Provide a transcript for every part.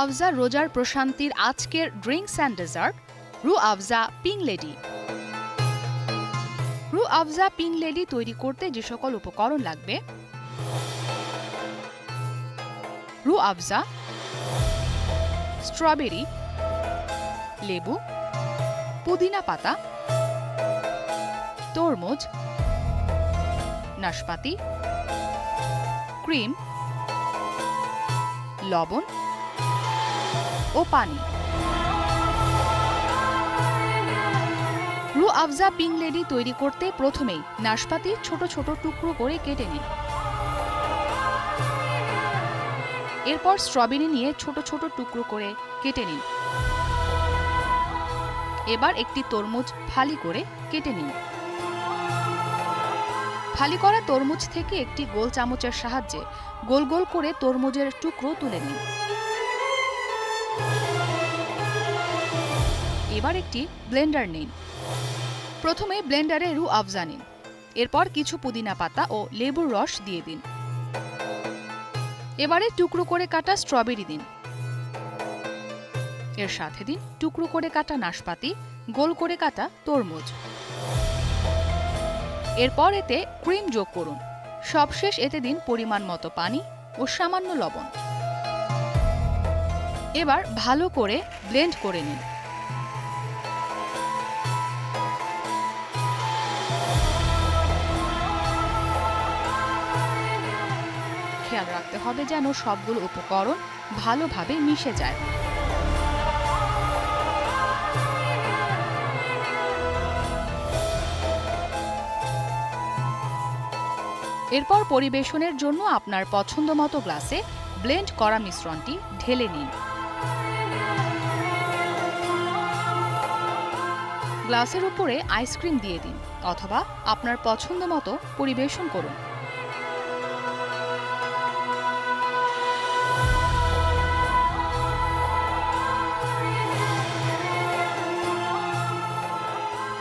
আফজা রোজার প্রশান্তির আজকের ড্রিঙ্কস অ্যান্ড ডেজার্ট রু আফজা পিং লেডি। রু আফজা পিং লেডি তৈরি করতে যে সকল উপকরণ লাগবে: রু আফজা, স্ট্রবেরি, লেবু, পুদিনা পাতা, তরমুজ, নাশপাতি, ক্রিম, লবণ ও পানি। রু আফজা পিং লেডি তৈরি করতে প্রথমেই নাশপাতি ছোট ছোট টুকরো করে কেটে নিন। এরপর স্ট্রবেরি নিয়ে ছোট ছোট টুকরো করে কেটে নিন। এবার একটি তরমুজ ফালি করে কেটে নিন। ফালি করা তরমুজ থেকে একটি গোল চামচের সাহায্যে গোল গোল করে তরমুজের টুকরো তুলে নিন। এবার একটি ব্লেন্ডার নিন। প্রথমে ব্লেন্ডারে রু আফজা নিন। এরপর কিছু পুদিনা পাতা ও লেবুর রস দিয়ে দিন। এবারে টুকরো করে কাটা স্ট্রবেরি দিন। এর সাথে দিন টুকরো করে কাটা নাশপাতি, গোল করে কাটা তরমুজ। এরপর এতে ক্রিম যোগ করুন। সবশেষ এতে দিন পরিমাণ মতো পানি ও সামান্য লবণ। এবার ভালো করে ব্লেন্ড করে নিন। খেয়াল রাখতে হবে যেন সবগুলো উপকরণ ভালোভাবে মিশে যায়। এরপর পরিবেশনের জন্য আপনার পছন্দমতো গ্লাসে ব্লেন্ড করা মিশ্রণটি ঢেলে নিন। গ্লাসের উপরে আইসক্রিম দিয়ে দিন অথবা আপনার পছন্দমতো পরিবেশন করুন।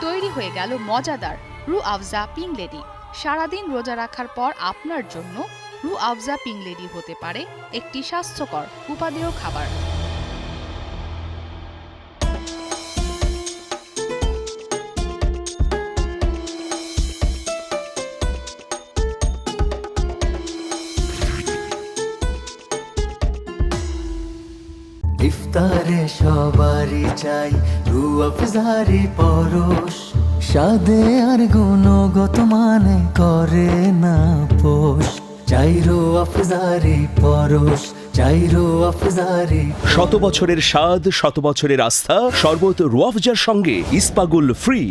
তৈরি হয়ে গেল মজাদার রু আফজা পিং লেডি। সারাদিন রোজা রাখার পর আপনার জন্য রু আফজা পিং লেডি হতে পারে একটি স্বাস্থ্যকর উপাদেয় খাবার। ইফতারে সবারই চাই রু আফজারি পরশ, স্বাদে আর গুণগত মানে করে না পোষ। চাই রু আফজারি পরশ, চাই রু আফজারি। শত বছরের স্বাদ, শত বছরের আস্থা, শরবত রু আফজার সঙ্গে ইস্পাগুল ফ্রি।